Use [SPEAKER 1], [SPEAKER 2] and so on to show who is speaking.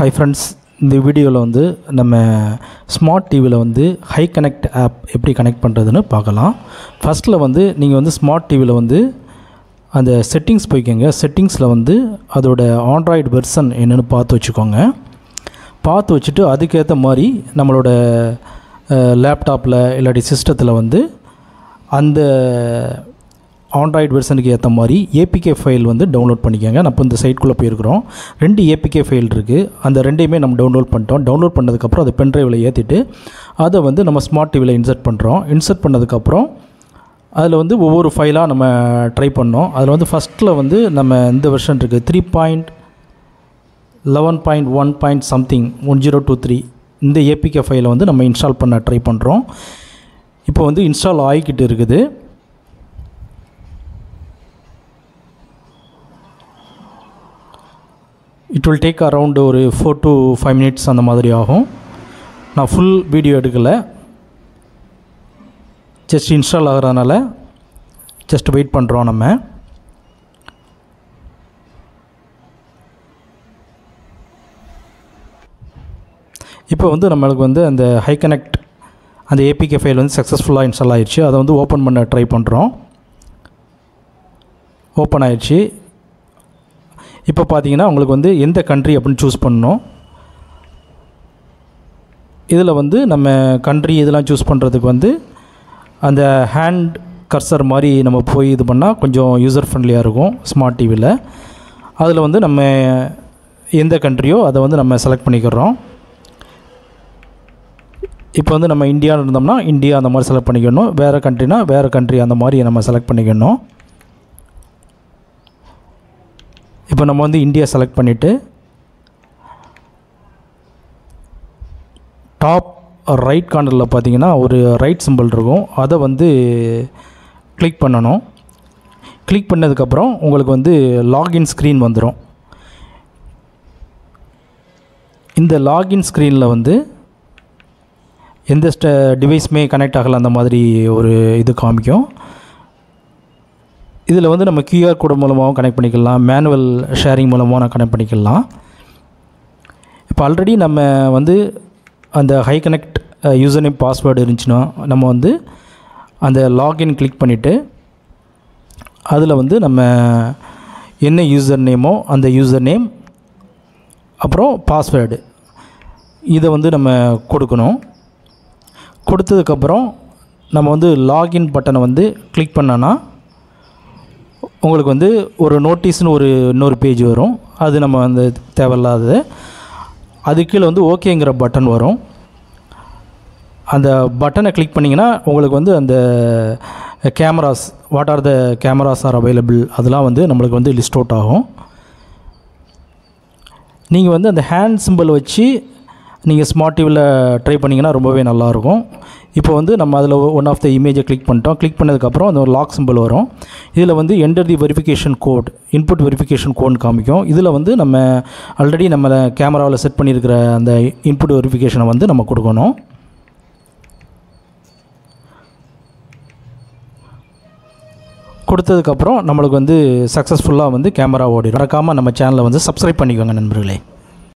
[SPEAKER 1] Hi friends, இந்த வீடியோவில் வந்து நம்ம ஸ்மார்ட் டிவியில் வந்து ஹை கனெக்ட் ஆப் எப்படி கனெக்ட் பண்ணுறதுன்னு பார்க்கலாம். ஃபஸ்ட்டில் வந்து நீங்கள் வந்து ஸ்மார்ட் டிவியில் வந்து அந்த செட்டிங்ஸ் போய்க்கோங்க. செட்டிங்ஸில் வந்து அதோட ஆண்ட்ராய்டு வெர்ஷன் என்னென்னு பார்த்து வச்சுக்கோங்க. பார்த்து வச்சுட்டு அதுக்கேற்ற மாதிரி நம்மளோட லேப்டாப்பில் இல்லாட்டி சிஸ்டத்தில் வந்து அந்த ஆண்ட்ராய்டு வெர்ஷனுக்கு ஏற்ற மாதிரி ஏபிகே ஃபைல் வந்து டவுன்லோட் பண்ணிக்கோங்க. நான் இப்போ இந்த சைட்குள்ளே போயிருக்கிறோம். 2 ஏபிகே ஃபைல் இருக்குது. அந்த ரெண்டையுமே நம்ம டவுன்லோட் பண்ணிட்டோம். டவுன்லோட் பண்ணதுக்கப்புறம் அதை பென்ட்ரைவில் ஏற்றிட்டு அதை வந்து நம்ம ஸ்மார்ட் டிவியில் இன்சர்ட் பண்ணுறோம். இன்சர்ட் பண்ணதுக்கப்புறம் அதில் வந்து ஒவ்வொரு ஃபைலாக நம்ம ட்ரை பண்ணோம். அதில் வந்து ஃபஸ்ட்டில் வந்து நம்ம இந்த வெர்ஷன் இருக்குது 3.11.1. something 1023 இந்த ஏபிகே ஃபைலை வந்து நம்ம இன்ஸ்டால் பண்ண ட்ரை பண்ணுறோம். இப்போ வந்து இன்ஸ்டால் ஆகிக்கிட்டு இருக்குது. இட் வில் டேக் அரவுண்டு ஒரு 4 to 5 minutes அந்த மாதிரி ஆகும். நான் ஃபுல் வீடியோ எடுக்கலை, ஜஸ்ட் இன்ஸ்டால் ஆகிறதுனால ஜஸ்ட் வெயிட் பண்ணுறோம். நம்ம இப்போ வந்து நம்மளுக்கு வந்து அந்த ஹை கனெக்ட் அந்த ஏபிகே ஃபைல் வந்து சக்ஸஸ்ஃபுல்லாக இன்ஸ்டால் ஆகிடுச்சு. அதை வந்து ஓப்பன் பண்ண ட்ரை பண்ணுறோம். ஓப்பன் ஆகிடுச்சு. இப்போ பார்த்தீங்கன்னா உங்களுக்கு வந்து எந்த கண்ட்ரி அப்படின்னு சூஸ் பண்ணணும். இதில் வந்து நம்ம கண்ட்ரி இதெல்லாம் சூஸ் பண்ணுறதுக்கு வந்து அந்த ஹேண்ட் கர்சர் மாதிரி நம்ம போய் இது பண்ணால் கொஞ்சம் யூசர் ஃப்ரெண்ட்லியாக இருக்கும் ஸ்மார்ட் டிவியில். அதில் வந்து நம்ம எந்த கண்ட்ரியோ அதை வந்து நம்ம செலக்ட் பண்ணிக்கிறோம். இப்போ வந்து நம்ம இந்தியாவில் இருந்தோம்னா இந்தியா அந்த மாதிரி செலக்ட் பண்ணிக்கணும். வேறு கண்ட்ரினா வேறு கண்ட்ரி அந்த மாதிரி நம்ம செலக்ட் பண்ணிக்கணும். இப்போ நம்ம வந்து இந்தியா செலக்ட் பண்ணிவிட்டு டாப் ரைட் கார்னரில் பார்த்தீங்கன்னா ஒரு ரைட் சிம்பிள் இருக்கும். அதை வந்து கிளிக் பண்ணணும். கிளிக் பண்ணதுக்கப்புறம் உங்களுக்கு வந்து லாகின் ஸ்க்ரீன் வந்துடும். இந்த லாகின் ஸ்க்ரீனில் வந்து எந்த டிவைஸுமே கனெக்ட் ஆகலை அந்த மாதிரி ஒரு இது காமிக்கும். இதில் வந்து நம்ம QR கோட் மூலமாகவும் கனெக்ட் பண்ணிக்கலாம், மேனுவல் ஷேரிங் மூலமாக நான் கனெக்ட் பண்ணிக்கலாம். இப்போ ஆல்ரெடி நம்ம வந்து அந்த high connect user name password இருந்துச்சுன்னா நம்ம வந்து அந்த லாகின் கிளிக் பண்ணிவிட்டு அதில் வந்து நம்ம என்ன யூசர் நேமோ அந்த யூசர் நேம் அப்புறம் பாஸ்வேர்டு இதை வந்து நம்ம கொடுக்கணும். கொடுத்ததுக்கப்புறம் நம்ம வந்து லாகின் பட்டனை வந்து கிளிக் பண்ணோன்னா உங்களுக்கு வந்து ஒரு நோட்டீஸ்னு இன்னொரு பேஜ் வரும். அது நம்ம அந்த தேவையில்லாதது. அது கீழே வந்து ஓகேங்கிற பட்டன் வரும். அந்த பட்டனை கிளிக் பண்ணிங்கன்னா உங்களுக்கு வந்து அந்த cameras what are the cameras are available அதெல்லாம் வந்து நம்மளுக்கு வந்து லிஸ்ட் அவுட் ஆகும். நீங்கள் வந்து அந்த ஹேண்ட் சிம்பிள் வச்சு நீங்கள் ஸ்மார்ட் டிவியில் ட்ரை பண்ணிங்கன்னா ரொம்பவே நல்லாயிருக்கும். இப்போ வந்து நம்ம அதில் ஒன் ஆஃப் த இமேஜை கிளிக் பண்ணிட்டோம். கிளிக் பண்ணதுக்கப்புறம் அந்த ஒரு லாக் சிம்பிள் வரும். இதில் வந்து enter the verification code, input verification கோட்னு காமிக்கும். இதில் வந்து நம்ம ஆல்ரெடி நம்ம கேமராவில் செட் பண்ணியிருக்கிற அந்த இன்புட் வெரிஃபிகேஷனை வந்து நம்ம கொடுக்கணும். கொடுத்ததுக்கப்புறம் நம்மளுக்கு வந்து சக்ஸஸ்ஃபுல்லாக வந்து கேமரா ஓடிடும். மறக்காமல் நம்ம சேனலை வந்து சப்ஸ்கிரைப் பண்ணிக்கோங்க நண்பர்களே.